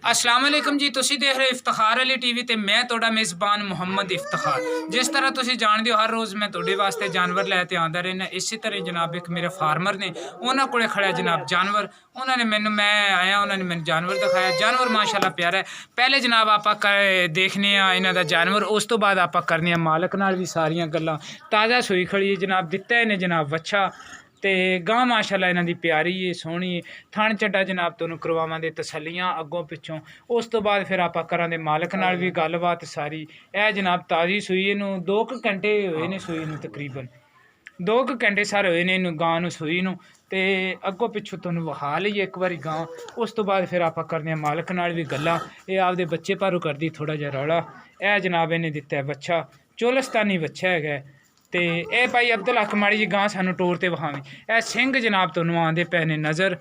अस्सलाम वालेकुम जी, तुसी देख रहे इफ्तिखार अली टीवी ते मैं तोड़ा मेज़बान मुहम्मद इफ्तिखार। जिस तरह तुसी जानते हो हर रोज़ मैं तोड़े वास्ते जानवर लैके आंदा रहना। इसी तरह जनाब एक मेरे फार्मर ने उन्होंने कोले खड़ा जनाब जानवर, उन्होंने मैं आया उन्होंने मैंने जानवर दिखाया। जानवर माशाल्लाह प्यारा है। पहले जनाब आप देखने इन्हों का जानवर, उस तो बाद आप करने मालक नाल भी सारियां गल्लां। ताज़ा सूई खड़ी है जनाब, दिता इन्हें जनाब वच्छा ते गां माशाल्लाह इन्हां दी प्यारी है सोहनी है। थण चड्डा जनाब तुहानूं करवावांगे तसल्लियां अगों पिछों। उस तो बाद फिर आपां करांगे मालक नाल भी गलबात सारी। यह जनाब ताज़ी सूई इनू 2 घंटे होए ने सूई नूं, तकरीबन 2 घंटे सारे होए ने इनू गां नूं सूई नूं। ते अगों पिछों तुहानूं विखा लईए एक बारी गां। उस तो बाद फिर आपां करदे मालक नाल भी गल्लां। ये आपदे बच्चे भरू करदी थोड़ा जिहा रौला। यह जनाब इन्हें दिता है बच्चा, चोलस्तानी बच्चा है। ते ए भाई अब्दुल हक माड़ी जी गां सानू टोर ते विखावी। ए सिंह जनाब तुहानूं आंदे पै ने नज़र,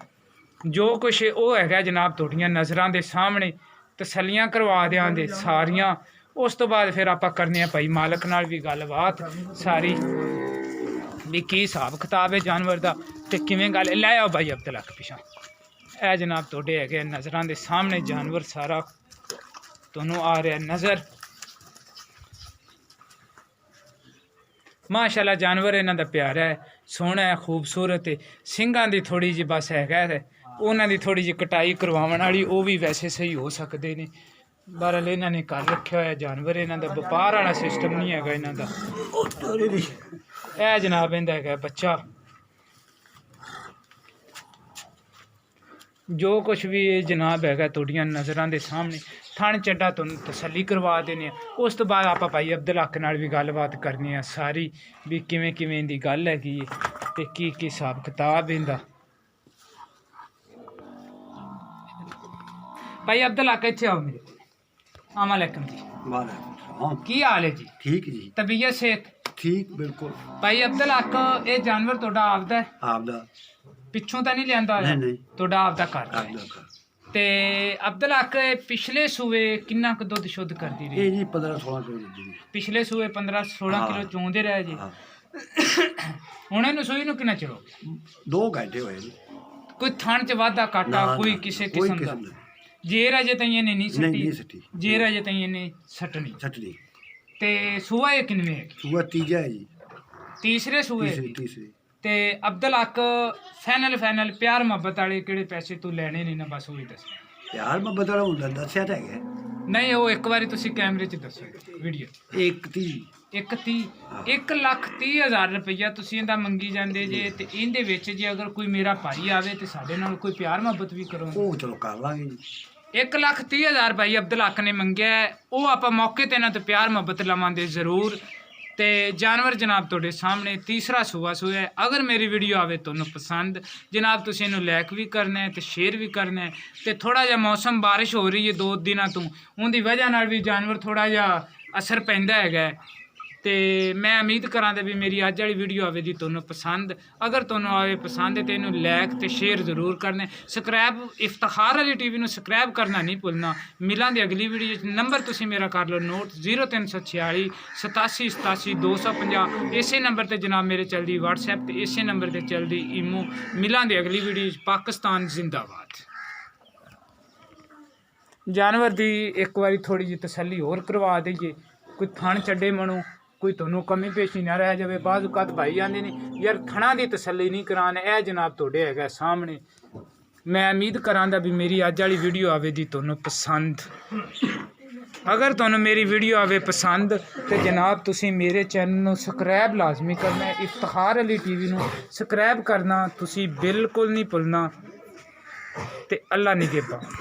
जो कुछ वो है जनाब तुहाड़ियां नज़रां दे सामने। तसल्लियां करवा देंगे सारियां। उस तो बाद फिर आप करने भाई मालक नाल भी गलबात सारी भी की हिसाब किताब है जानवर का ते किवें गल। लै आओ भाई अब्दुल हक पिछा। ए जनाब तुहाडे है नज़रां दे सामने जानवर सारा तुहानूं आ रहा नज़र। माशाल्लाह जानवर इन्हां दा प्यारा है, सोहना है, खूबसूरत है। सिंघां दी थोड़ी जी बस है उन्हां दी थोड़ी जी कटाई करवाउण वाली, वो भी वैसे सही हो सकते ने। बहरहाल इन्हां ने कर रखा होया जानवर, इन्हां दा व्यापार वाला सिस्टम नहीं है इन्हां दा। ए जनाब इंदा है बच्चा, जो कुछ भी जनाब है तुहाड़ियां नज़रां दे सामने। थण चड्डा तुहानूं तसल्ली करवा देने। उस तो बाद आप भाई अब्दुल हक नाल भी गलबात करनी है सारी भी किवें किवें दी गल हैगी ते की हिसाब किताब इंदा। भाई अब्दुल हक इत्थे आओ मेरे। अस्सलाम वालेकुम जी। वालेकुम की हाल है जी? ठीक जी, तबीयत सेहत ठीक बिल्कुल। भाई अब्दुल हक ये जानवर तुहाडा आपदा है? आपदा पिछों तो नहीं लियांदा? नहीं तुहाडा आपदा घर है। आपदा का ते अब्दुल हक पिछले सूए किन्ना क दुध शुद्ध करदी रही? ये जी 15-16 किलो जी। पिछले सूए 15-16 किलो चोंदे रहे जी। हाँ। हुणे नूं सूई नूं किन्ना चिर हो गया? 2 घंटे होए जी। कोई थण च वाधा घाटा ना, कोई ना, किसी कोई किस्म दा? किस्म दा। जेर अजे ताईं इन्हें नहीं नहीं सट्टी? सट्टी। जेर अजे ताईं इन्हें सट्टनी। छटनी ते सूआ ये किनवे है? सुबह तीजा है जी। तीसरे सूए तीसरी जी। तीसरी ते अब्दुल हक फाइनल प्यार मुहब्बत वाले किहड़े पैसे तू लैने नहीं ना, बस वही दस। यार मैं बता रहा हूँ दसिया तो है नहीं वो एक बारी तुसी कैमरे च दसो वीडियो। 130 1,30,000 रुपया तुसी इंदा मंगी जांदे जे। ते इंदे विच जे अगर कोई मेरा भाई आवे ते साडे नाल कोई प्यार मुहब्बत भी करो। वो चलो कर लांगे जी। 1,30,000 भाई अब्दुल हक ने मंगया है। वो आप मौके ते ना तो प्यार मुहब्बत लवांदे जरूर। ते जानवर जनाब तुहाडे सामने तीसरा सूआ सूया है। अगर मेरी वीडियो आवे तुहानूं पसंद जनाब तुसीं इहनूं लाइक भी करना है ते शेयर भी करना है। ते थोड़ा जिहा मौसम बारिश हो रही है 2 दिनों तो, उनकी वजह नाल भी जानवर थोड़ा जिहा असर पैंदा है। ते मैं उम्मीद करां भी मेरी अज वाली वीडियो आवे दी तुहानूं पसंद। अगर तुहानूं आवे पसंद है तो इहनूं लाइक ते शेयर जरूर करना। सब्सक्राइब इफ्तिखार अली टीवी नूं सब्सक्राइब करना नहीं भुलना। मिलां दी अगली वीडियो च। नंबर तुसीं मेरा कर लो नोट 0346 87 87 250। इसे नंबर ते जनाब मेरे चलदी व्हाट्सएप ते इसे नंबर ते चलदी ईमो। मिलां दी अगली वीडियो च। पाकिस्तान जिंदाबाद। जानवर दी एक बारी थोड़ी जी तसल्ली होर करवा दईए। कोई थण चड्डे मनो कोई तुहानूं कमी पेशी ना रह जाए। बाज़ औकात भाई आंदे ने यार थणा दी तसल्ली नहीं कराने। ए जनाब तुहाडे है सामने। मैं उम्मीद करांदा भी मेरी अज वाली वीडियो आवे दी तुहानूं पसंद। अगर तुहानूं मेरी वीडियो आवे पसंद तो जनाब तुसीं मेरे चैनल नूं सब्सक्राइब लाजमी करना है। इफ्तिखार अली टीवी नूं सब्सक्राइब करना तुसीं बिल्कुल नहीं भुलना। ते अल्लाह निगहबान।